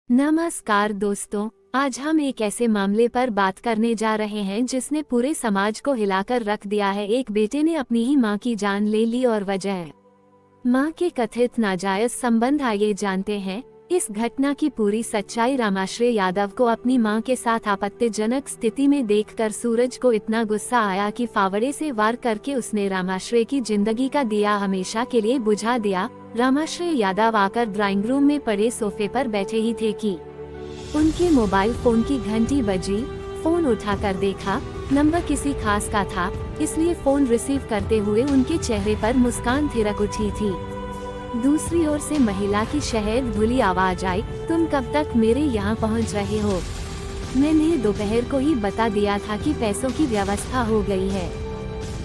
नमस्कार दोस्तों, आज हम एक ऐसे मामले पर बात करने जा रहे हैं जिसने पूरे समाज को हिलाकर रख दिया है। एक बेटे ने अपनी ही मां की जान ले ली और वजह मां के कथित नाजायज संबंध। आइए जानते हैं इस घटना की पूरी सच्चाई। रामाश्रय यादव को अपनी मां के साथ आपत्तिजनक स्थिति में देखकर सूरज को इतना गुस्सा आया कि फावड़े से वार करके उसने रामाश्रय की जिंदगी का दिया हमेशा के लिए बुझा दिया। रामाश्रय यादव आकर ड्राइंग रूम में पड़े सोफे पर बैठे ही थे कि उनके मोबाइल फोन की घंटी बजी। फोन उठाकर देखा, नंबर किसी खास का था, इसलिए फोन रिसीव करते हुए उनके चेहरे पर मुस्कान थिरक उठी थी। दूसरी ओर से महिला की शहद भुली आवाज आई, तुम कब तक मेरे यहाँ पहुँच रहे हो? मैंने दोपहर को ही बता दिया था कि पैसों की व्यवस्था हो गई है।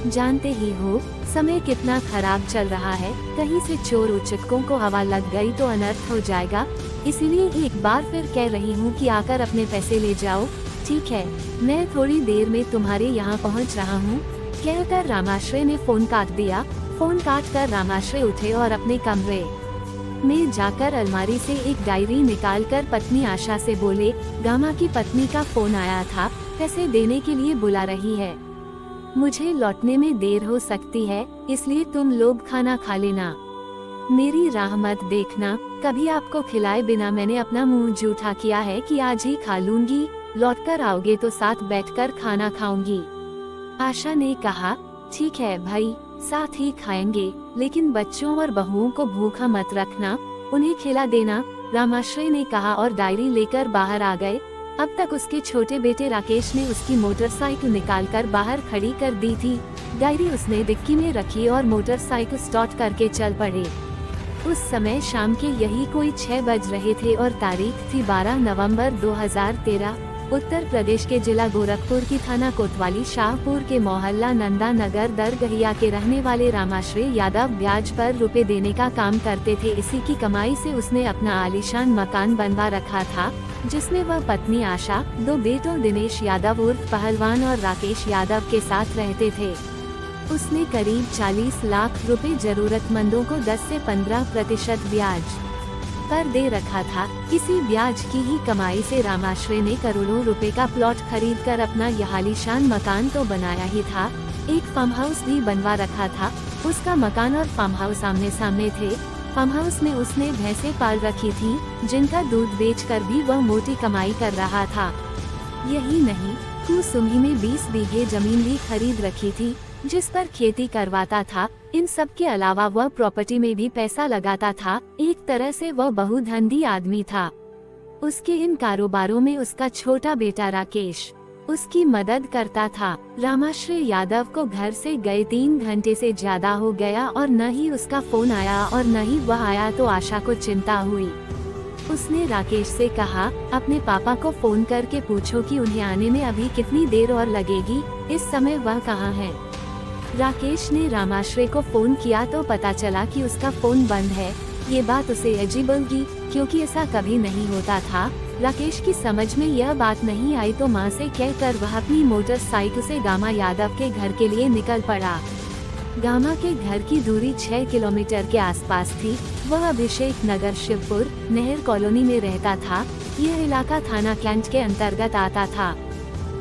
जानते ही हो समय कितना खराब चल रहा है, कहीं से चोर उचक्कों को हवा लग गई तो अनर्थ हो जाएगा। इसीलिए एक बार फिर कह रही हूँ कि आकर अपने पैसे ले जाओ। ठीक है, मैं थोड़ी देर में तुम्हारे यहाँ पहुँच रहा हूँ, कहकर रामाश्रय ने फोन काट दिया। फोन काटकर रामाश्रय उठे और अपने कमरे में जाकर अलमारी से एक डायरी निकालकर पत्नी आशा से बोले, गामा की पत्नी का फोन आया था, पैसे देने के लिए बुला रही है। मुझे लौटने में देर हो सकती है, इसलिए तुम लोग खाना खा लेना। मेरी राह मत देखना, कभी आपको खिलाए बिना मैंने अपना मुंह जूठा किया है कि आज ही खा लूंगी। लौटकर आओगे तो साथ बैठकर खाना खाऊंगी। आशा ने कहा, ठीक है भाई, साथ ही खाएंगे, लेकिन बच्चों और बहुओं को भूखा मत रखना, उन्हें खिला देना। रामाश्रय ने कहा और डायरी लेकर बाहर आ गए। अब तक उसके छोटे बेटे राकेश ने उसकी मोटरसाइकिल निकालकर बाहर खड़ी कर दी थी। डायरी उसने डिक्की में रखी और मोटरसाइकिल स्टार्ट करके चल पड़े। उस समय शाम के यही कोई 6 बज रहे थे और तारीख थी 12 नवंबर 2013। उत्तर प्रदेश के जिला गोरखपुर की थाना कोतवाली शाहपुर के मोहल्ला नंदा नगर दरगहिया के रहने वाले रामाश्रय यादव ब्याज पर रुपए देने का काम करते थे। इसी की कमाई से उसने अपना आलीशान मकान बनवा रखा था, जिसमें वह पत्नी आशा, 2 बेटों दिनेश यादव उर्फ पहलवान और राकेश यादव के साथ रहते थे। उसने करीब 40 लाख रुपए जरूरतमंदों को 10 से 15% ब्याज पर दे रखा था। इसी ब्याज की ही कमाई से रामाश्रय ने करोड़ों रुपए का प्लॉट खरीदकर अपना यह आलीशान मकान तो बनाया ही था, एक फार्म हाउस भी बनवा रखा था। उसका मकान और फार्म हाउस आमने सामने थे। फार्म हाउस में उसने भैंसें पाल रखी थी, जिनका दूध बेचकर भी वह मोटी कमाई कर रहा था। यही नहीं, कुसुम्ही में 20 बीघे जमीन भी खरीद रखी थी, जिस पर खेती करवाता था। इन सब के अलावा वह प्रॉपर्टी में भी पैसा लगाता था। एक तरह से वह बहुधंधी आदमी था। उसके इन कारोबारों में उसका छोटा बेटा राकेश उसकी मदद करता था। रामाश्रय यादव को घर से गए 3 घंटे से ज्यादा हो गया और न ही उसका फोन आया और न ही वह आया तो आशा को चिंता हुई। उसने राकेश से कहा, अपने पापा को फोन करके पूछो कि उन्हें आने में अभी कितनी देर और लगेगी, इस समय वह कहाँ है। राकेश ने रामाश्रय को फोन किया तो पता चला कि उसका फोन बंद है। ये बात उसे अजीब लगी, क्योंकि ऐसा कभी नहीं होता था। राकेश की समझ में यह बात नहीं आई तो मां से कहकर वह अपनी मोटरसाइकिल से गामा यादव के घर के लिए निकल पड़ा। गामा के घर की दूरी 6 किलोमीटर के आसपास थी। वह अभिषेक नगर शिवपुर नहर कॉलोनी में रहता था। यह इलाका थाना कैंट के अंतर्गत आता था।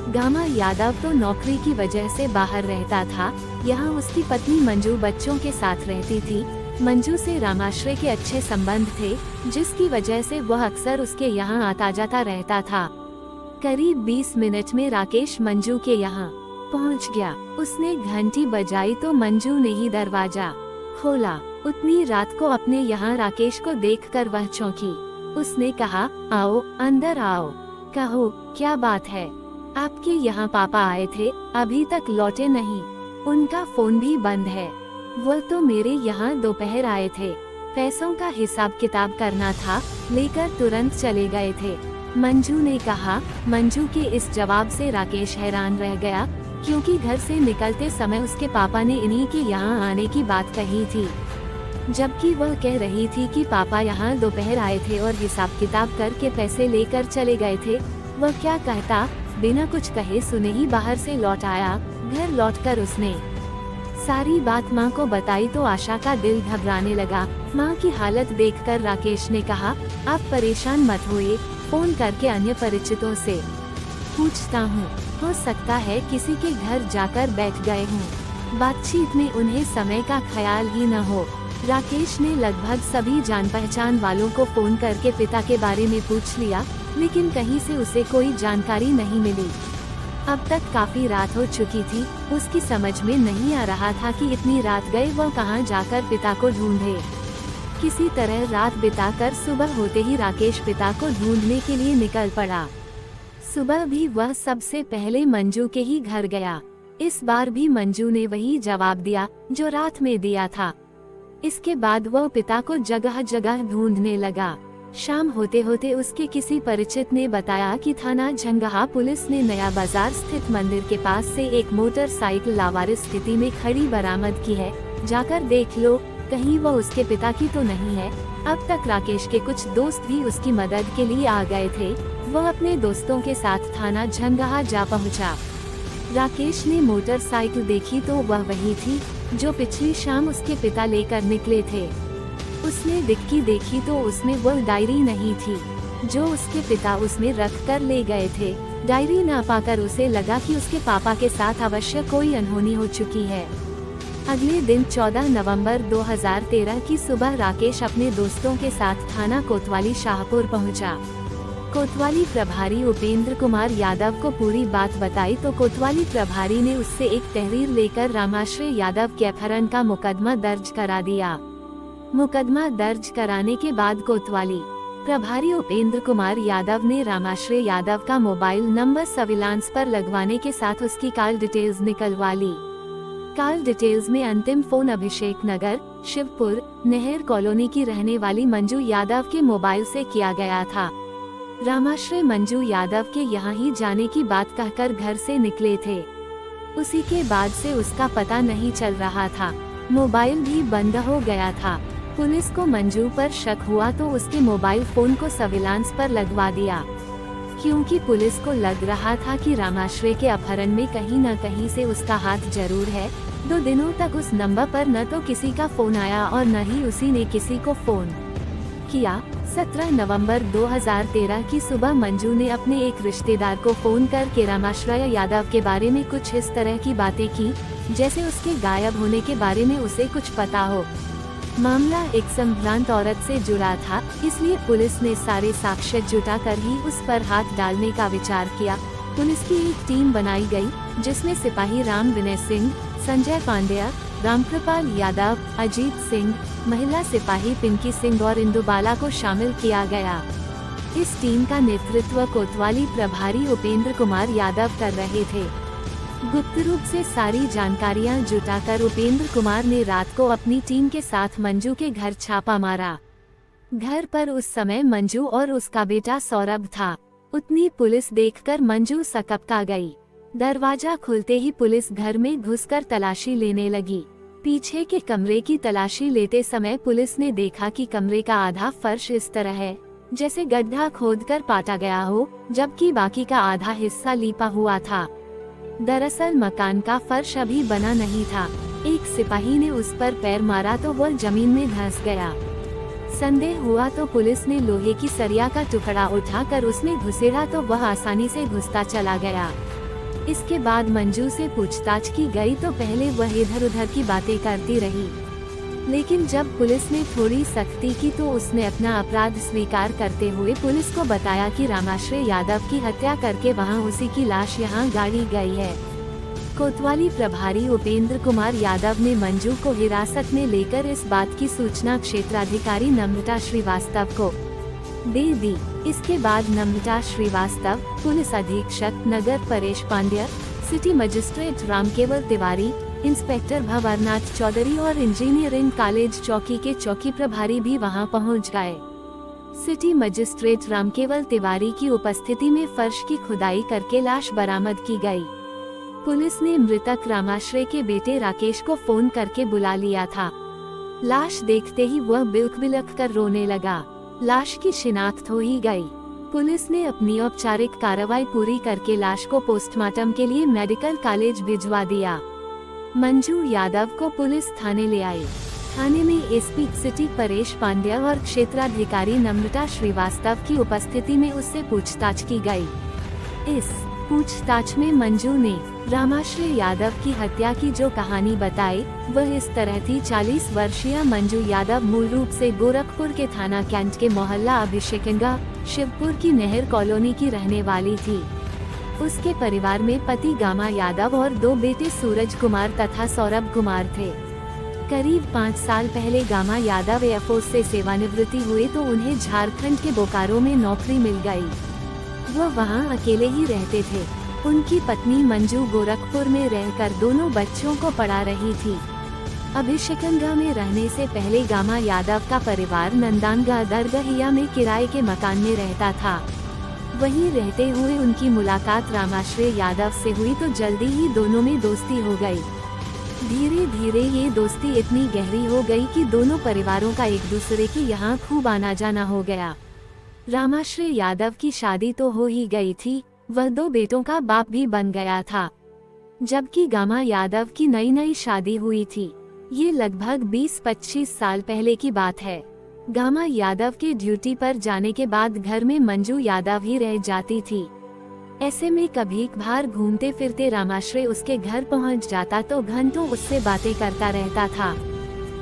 गामा यादव तो नौकरी की वजह से बाहर रहता था। यहाँ उसकी पत्नी मंजू बच्चों के साथ रहती थी। मंजू से रामाश्रय के अच्छे संबंध थे, जिसकी वजह से वह अक्सर उसके यहाँ आता जाता रहता था। करीब 20 मिनट में राकेश मंजू के यहाँ पहुँच गया। उसने घंटी बजाई तो मंजू ने ही दरवाजा खोला। उतनी रात को अपने यहाँ राकेश को देखकर वह चौंकी। उसने कहा, आओ अंदर आओ, कहो क्या बात है। आपके यहाँ पापा आए थे, अभी तक लौटे नहीं, उनका फोन भी बंद है। वो तो मेरे यहाँ दोपहर आए थे, पैसों का हिसाब किताब करना था, लेकर तुरंत चले गए थे, मंजू ने कहा। मंजू के इस जवाब से राकेश हैरान रह गया, क्योंकि घर से निकलते समय उसके पापा ने इन्हीं के यहाँ आने की बात कही थी, जबकि वह कह रही थी कि पापा यहाँ दोपहर आए थे और हिसाब किताब करके पैसे लेकर चले गए थे। वह क्या कहता, बिना कुछ कहे सुने ही बाहर से लौट आया। घर लौटकर उसने सारी बात माँ को बताई तो आशा का दिल घबराने लगा। माँ की हालत देखकर राकेश ने कहा, आप परेशान मत होइए, फोन करके अन्य परिचितों से पूछता हूँ, हो सकता है किसी के घर जाकर बैठ गए हों। बातचीत में उन्हें समय का ख्याल ही न हो। राकेश ने लगभग सभी जान पहचान वालों को फोन करके पिता के बारे में पूछ लिया, लेकिन कहीं से उसे कोई जानकारी नहीं मिली। अब तक काफी रात हो चुकी थी। उसकी समझ में नहीं आ रहा था कि इतनी रात गए वह कहां जाकर पिता को ढूंढे। किसी तरह रात बिताकर सुबह होते ही राकेश पिता को ढूंढने के लिए निकल पड़ा। सुबह भी वह सबसे पहले मंजू के ही घर गया। इस बार भी मंजू ने वही जवाब दिया जो रात में दिया था। इसके बाद वह पिता को जगह जगह ढूंढने लगा। शाम होते होते उसके किसी परिचित ने बताया कि थाना झंगहा पुलिस ने नया बाजार स्थित मंदिर के पास से एक मोटरसाइकिल लावारिस स्थिति में खड़ी बरामद की है। जाकर देख लो, कहीं वह उसके पिता की तो नहीं है। अब तक राकेश के कुछ दोस्त भी उसकी मदद के लिए आ गए थे। वह अपने दोस्तों के साथ थाना झंगहा जा पहुंचा। राकेश ने मोटरसाइकिल देखी तो वह वही थी जो पिछली शाम उसके पिता लेकर निकले थे। उसने डिक्की देखी तो उसमें वह डायरी नहीं थी जो उसके पिता उसमें रख कर ले गए थे। डायरी न पाकर उसे लगा कि उसके पापा के साथ अवश्य कोई अनहोनी हो चुकी है। अगले दिन 14 नवंबर 2013 की सुबह राकेश अपने दोस्तों के साथ थाना कोतवाली शाहपुर पहुंचा। कोतवाली प्रभारी उपेंद्र कुमार यादव को पूरी बात बताई तो कोतवाली प्रभारी ने उससे एक तहरीर लेकर रामाश्रय यादव के अपहरण का मुकदमा दर्ज करा दिया। मुकदमा दर्ज कराने के बाद कोतवाली प्रभारी उपेंद्र कुमार यादव ने रामाश्रय यादव का मोबाइल नंबर सर्विलांस पर लगवाने के साथ उसकी कॉल डिटेल्स निकलवा ली। कॉल डिटेल्स में अंतिम फोन अभिषेक नगर, शिवपुर, नेहर कॉलोनी की रहने वाली मंजू यादव के मोबाइल से किया गया था। रामाश्रय मंजू यादव के यहाँ ही जाने की बात कहकर घर से निकले थे। उसी के बाद से उसका पता नहीं चल रहा था। मोबाइल भी बंद हो गया था। पुलिस को मंजू पर शक हुआ तो उसके मोबाइल फोन को सर्विलांस पर लगवा दिया, क्योंकि पुलिस को लग रहा था कि रामाश्रय के अपहरण में कहीं न कहीं से उसका हाथ जरूर है। 2 दिनों तक उस नंबर पर न तो किसी का फोन आया और न ही उसी ने किसी को फोन किया। 17 नवंबर 2013 की सुबह मंजू ने अपने एक रिश्तेदार को फोन करके रामाश्रय यादव के बारे में कुछ इस तरह की बातें की जैसे उसके गायब होने के बारे में उसे कुछ पता हो। मामला एक संभ्रांत औरत से जुड़ा था, इसलिए पुलिस ने सारे साक्ष्य जुटाकर ही उस पर हाथ डालने का विचार किया। पुलिस की एक टीम बनाई गई जिसमें सिपाही राम विनय सिंह, संजय पांड्या, रामकृपाल यादव, अजीत सिंह, महिला सिपाही पिंकी सिंह और इंदुबाला को शामिल किया गया। इस टीम का नेतृत्व कोतवाली प्रभारी उपेंद्र कुमार यादव कर रहे थे। गुप्त रूप से सारी जानकारियां जुटाकर उपेंद्र कुमार ने रात को अपनी टीम के साथ मंजू के घर छापा मारा। घर पर उस समय मंजू और उसका बेटा सौरभ था। उतनी पुलिस देखकर मंजू सकपका गई। दरवाजा खुलते ही पुलिस घर में घुसकर तलाशी लेने लगी। पीछे के कमरे की तलाशी लेते समय पुलिस ने देखा कि कमरे का आधा फर्श इस तरह है जैसे गड्ढा खोदकर पाटा गया हो, जबकि बाकी का आधा हिस्सा लीपा हुआ था। दरअसल मकान का फर्श अभी बना नहीं था। एक सिपाही ने उस पर पैर मारा तो वह जमीन में धंस गया। संदेह हुआ तो पुलिस ने लोहे की सरिया का टुकड़ा उठाकर उसमें घुसेड़ा तो वह आसानी से घुसता चला गया। इसके बाद मंजू से पूछताछ की गई तो पहले वह इधर उधर की बातें करती रही, लेकिन जब पुलिस ने थोड़ी सख्ती की तो उसने अपना अपराध स्वीकार करते हुए पुलिस को बताया कि रामाश्रय यादव की हत्या करके वहां उसी की लाश यहां गाड़ी गई है। कोतवाली प्रभारी उपेंद्र कुमार यादव ने मंजू को हिरासत में लेकर इस बात की सूचना क्षेत्राधिकारी नम्रता श्रीवास्तव को दे दी। इसके बाद नम्रता श्रीवास्तव, पुलिस अधीक्षक नगर Paresh Pandya, city magistrate Ramkeval Tiwari, inspector Bhanwarnath Chaudhary और इंजीनियरिंग कॉलेज चौकी के चौकी प्रभारी भी वहां पहुंच गए। सिटी मजिस्ट्रेट रामकेवल तिवारी की उपस्थिति में फर्श की खुदाई करके लाश बरामद की गई। पुलिस ने मृतक रामाश्रय के बेटे राकेश को फोन करके बुला लिया था। लाश देखते ही वह बिलख बिलख कर रोने लगा। लाश की शिनाख्त हो ही गई। पुलिस ने अपनी औपचारिक कार्रवाई पूरी करके लाश को पोस्टमार्टम के लिए मेडिकल कॉलेज भिजवा दिया। मंजू यादव को पुलिस थाने ले आई। थाने में एसपी सिटी परेश पांड्या और क्षेत्राधिकारी नम्रता श्रीवास्तव की उपस्थिति में उससे पूछताछ की गई। इस पूछताछ में मंजू ने रामाश्रय यादव की हत्या की जो कहानी बताई वह इस तरह थी। 40 वर्षीय मंजू यादव मूल रूप से गोरखपुर के थाना कैंट के मोहल्ला अभिषेकंगा शिवपुर की नहर कॉलोनी की रहने वाली थी। उसके परिवार में पति गामा यादव और 2 बेटे सूरज कुमार तथा सौरभ कुमार थे। करीब 5 साल पहले गामा यादव एयरफोर्स से सेवानिवृत्ति हुए तो उन्हें झारखंड के बोकारो में नौकरी मिल गई। वो वहां अकेले ही रहते थे। उनकी पत्नी मंजू गोरखपुर में रहकर दोनों बच्चों को पढ़ा रही थी। अभिषेकंगा में रहने से पहले गामा यादव का परिवार नंदानगा दरगहिया में किराए के मकान में रहता था। वहीं रहते हुए उनकी मुलाकात रामाश्रय यादव से हुई तो जल्दी ही दोनों में दोस्ती हो गई। धीरे धीरे ये दोस्ती इतनी गहरी हो गई कि दोनों परिवारों का एक दूसरे के यहाँ खूब आना जाना हो गया। रामाश्रय यादव की शादी तो हो ही गई थी, वह 2 बेटों का बाप भी बन गया था। जबकि गामा यादव की नई नई शादी हुई थी। ये लगभग 20-25 साल पहले की बात है। गामा यादव के ड्यूटी पर जाने के बाद घर में मंजू यादव ही रह जाती थी। ऐसे में कभी कभार घूमते फिरते रामाश्रय उसके घर पहुंच जाता तो घंटों उससे बातें करता रहता था।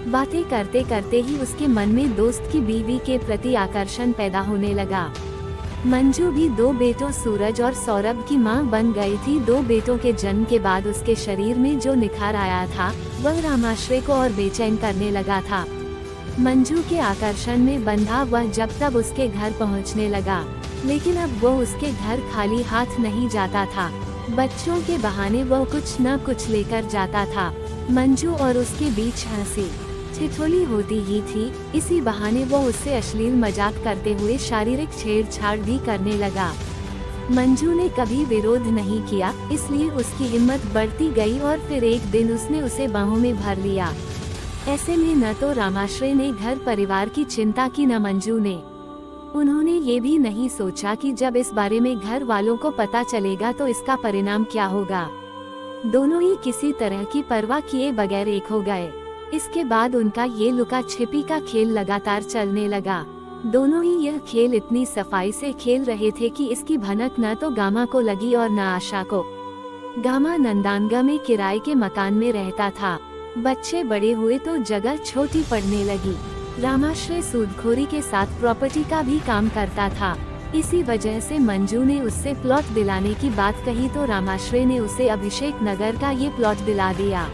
बातें करते करते ही उसके मन में दोस्त की बीवी के प्रति आकर्षण पैदा होने लगा। मंजू भी 2 बेटों सूरज और सौरभ की मां बन गई थी। 2 बेटों के जन्म के बाद उसके शरीर में जो निखार आया था वह रामाश्रय को और बेचैन करने लगा था। मंजू के आकर्षण में बंधा वह जब तब उसके घर पहुंचने लगा, लेकिन अब वो उसके घर खाली हाथ नहीं जाता था। बच्चों के बहाने वो कुछ न कुछ लेकर जाता था। मंजू और उसके बीच हंसी ठिठोली होती ही थी। इसी बहाने वो उससे अश्लील मजाक करते हुए शारीरिक छेड़छाड़ भी करने लगा। मंजू ने कभी विरोध नहीं किया, इसलिए उसकी हिम्मत बढ़ती गई और फिर एक दिन उसने उसे बाहों में भर लिया। ऐसे में न तो रामाश्रय ने घर परिवार की चिंता की न मंजू ने। उन्होंने ये भी नहीं सोचा कि जब इस बारे में घर वालों को पता चलेगा तो इसका परिणाम क्या होगा। दोनों ही किसी तरह की परवाह किए बगैर एक हो गए। इसके बाद उनका ये लुका छिपी का खेल लगातार चलने लगा। दोनों ही यह खेल इतनी सफाई से खेल रहे थे कि इसकी भनक न तो गामा को लगी और न आशा को। गामा नंदानगा में किराए के मकान में रहता था। बच्चे बड़े हुए तो जगह छोटी पड़ने लगी। रामाश्रय सूदखोरी के साथ प्रॉपर्टी का भी काम करता था। इसी वजह से मंजू ने उससे प्लॉट दिलाने की बात कही तो रामाश्रय ने उसे अभिषेक नगर का ये प्लॉट दिला दिया।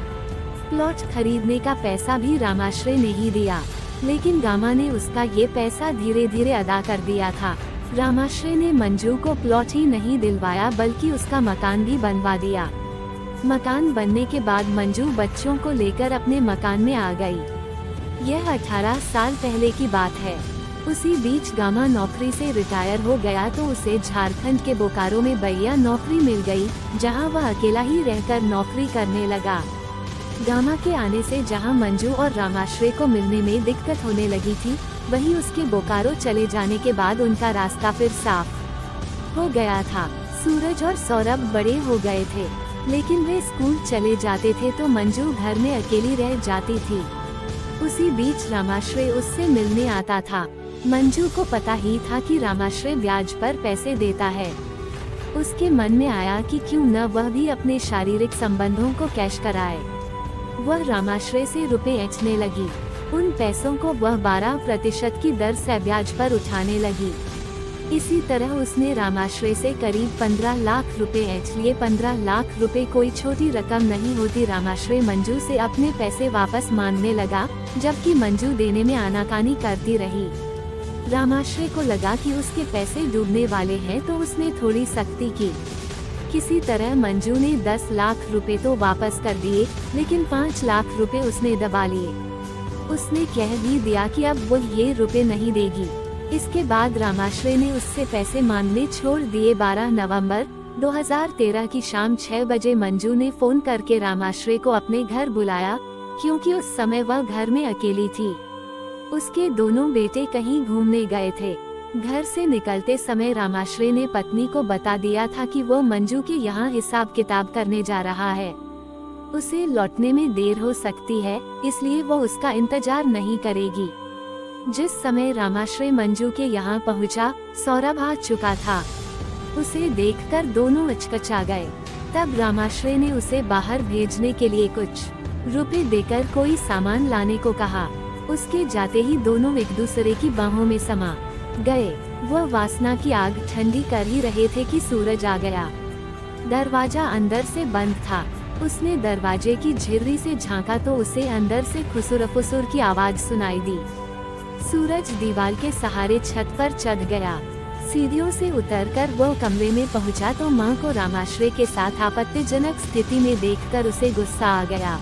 प्लॉट खरीदने का पैसा भी रामाश्रय ने ही दिया, लेकिन गामा ने उसका ये पैसा धीरे धीरे अदा कर दिया था। रामाश्रय ने मंजू को प्लॉट ही नहीं दिलवाया बल्कि उसका मकान भी बनवा दिया। मकान बनने के बाद मंजू बच्चों को लेकर अपने मकान में आ गई। यह 18 साल पहले की बात है। उसी बीच गामा नौकरी से रिटायर हो गया तो उसे झारखंड के बोकारो में बढ़िया नौकरी मिल गई, जहां वह अकेला ही रहकर नौकरी करने लगा। गामा के आने से जहां मंजू और रामाश्रय को मिलने में दिक्कत होने लगी थी, वहीं उसके बोकारो चले जाने के बाद उनका रास्ता फिर साफ हो गया था। सूरज और सौरभ बड़े हो गए थे, लेकिन वे स्कूल चले जाते थे तो मंजू घर में अकेली रह जाती थी। उसी बीच रामाश्रय उससे मिलने आता था। मंजू को पता ही था कि रामाश्रय ब्याज पर पैसे देता है। उसके मन में आया कि क्यों न वह भी अपने शारीरिक संबंधों को कैश कराए। वह रामाश्रय से रुपए ऐंठने लगी। उन पैसों को वह 12% की दर से ब्याज पर उठाने लगी। इसी तरह उसने रामाश्रय से करीब 15 लाख रुपए ऐंठ लिए। 15 लाख रुपए कोई छोटी रकम नहीं होती। रामाश्रय मंजू से अपने पैसे वापस मांगने लगा, जबकि मंजू देने में आनाकानी करती रही। रामाश्रय को लगा कि उसके पैसे डूबने वाले हैं तो उसने थोड़ी सख्ती की। किसी तरह मंजू ने 10 लाख रुपए तो वापस कर दिए, लेकिन 5 लाख रुपए उसने दबा लिए। उसने कह भी दिया कि अब वो ये रुपए नहीं देगी। इसके बाद रामाश्रय ने उससे पैसे मांगने छोड़ दिए। 12 नवंबर 2013 की शाम 6 बजे मंजू ने फोन करके रामाश्रय को अपने घर बुलाया, क्योंकि उस समय वह घर में अकेली थी। उसके दोनों बेटे कहीं घूमने गए थे। घर से निकलते समय रामाश्रय ने पत्नी को बता दिया था कि वो मंजू के यहाँ हिसाब किताब करने जा रहा है। उसे लौटने में देर हो सकती है, इसलिए वो उसका इंतजार नहीं करेगी। जिस समय रामाश्रय मंजू के यहाँ पहुँचा, सौरभ आ चुका था। उसे देखकर दोनों हिचकिचा गए। तब रामाश्रय ने उसे बाहर भेजने के लिए कुछ रुपए देकर कोई सामान लाने को कहा। उसके जाते ही दोनों एक दूसरे की बाहों में समा गए। वह वासना की आग ठंडी कर ही रहे थे कि सूरज आ गया। दरवाजा अंदर से बंद था। उसने दरवाजे की झिर्री से झांका तो उसे अंदर से खुसुर-फुसुर की आवाज सुनाई दी। सूरज दीवार के सहारे छत पर चढ़ गया। सीढ़ियों से उतरकर वो कमरे में पहुंचा तो मां को रामाश्रय के साथ आपत्तिजनक स्थिति में देखकर उसे गुस्सा आ गया।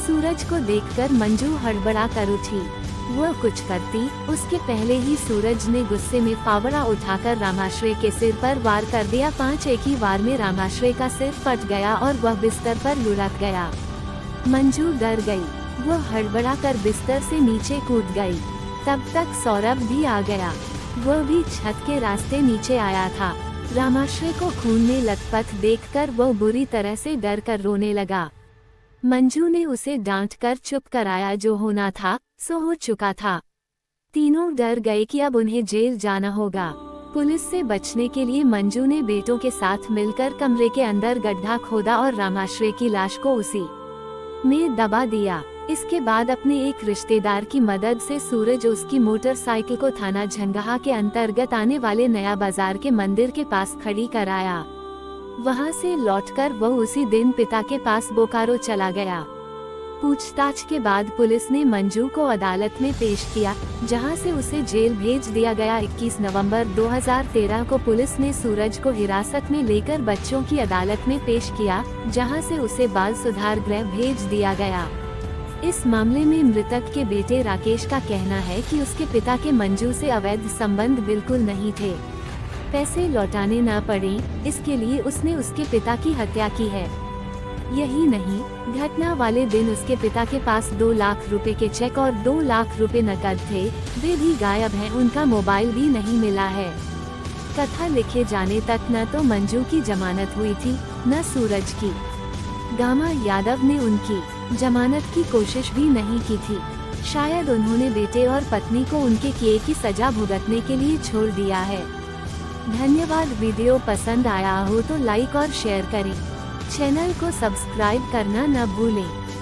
सूरज को देखकर मंजू हड़बड़ा कर उठी। वह कुछ करती उसके पहले ही सूरज ने गुस्से में फावड़ा उठाकर रामाश्रय के सिर पर वार कर दिया। 5 एक ही वार में रामाश्रय का सिर फट गया और वह बिस्तर पर लुढ़क गया। मंजू डर गई। वह हड़बड़ा कर बिस्तर से नीचे कूद गई। तब तक सौरभ भी आ गया। वह भी छत के रास्ते नीचे आया था। रामाश्रय को खून में लथपथ देखकर वह बुरी तरह से डर कर रोने लगा। मंजू ने उसे डांटकर चुप कराया। जो होना था सो हो चुका था। तीनों डर गए कि अब उन्हें जेल जाना होगा। पुलिस से बचने के लिए मंजू ने बेटों के साथ मिलकर कमरे के अंदर गड्ढा खोदा और रामाश्रय की लाश को उसी में दबा दिया। इसके बाद अपने एक रिश्तेदार की मदद से सूरज उसकी मोटरसाइकिल को थाना झंगहा के अंतर्गत आने वाले नया बाजार के मंदिर के पास खड़ी कराया। वहां से लौटकर वह उसी दिन पिता के पास बोकारो चला गया। पूछताछ के बाद पुलिस ने मंजू को अदालत में पेश किया, जहां से उसे जेल भेज दिया गया। 21 नवंबर 2013 को पुलिस ने सूरज को हिरासत में लेकर बच्चों की अदालत में पेश किया, जहां से उसे बाल सुधार गृह भेज दिया गया। इस मामले में मृतक के बेटे राकेश का कहना है कि उसके पिता के मंजू से अवैध संबंध बिल्कुल नहीं थे। पैसे लौटाने न पड़े, इसके लिए उसने उसके पिता की हत्या की है। यही नहीं, घटना वाले दिन उसके पिता के पास 2 लाख रुपए के चेक और 2 लाख रुपए नकद थे। वे भी गायब हैं। उनका मोबाइल भी नहीं मिला है। कथा लिखे जाने तक न तो मंजू की जमानत हुई थी, न सूरज की। गामा यादव ने उनकी जमानत की कोशिश भी नहीं की थी। शायद उन्होंने बेटे और पत्नी को उनके किए की सजा भुगतने के लिए छोड़ दिया है। धन्यवाद। वीडियो पसंद आया हो तो लाइक और शेयर करें। चैनल को सब्सक्राइब करना न भूलें।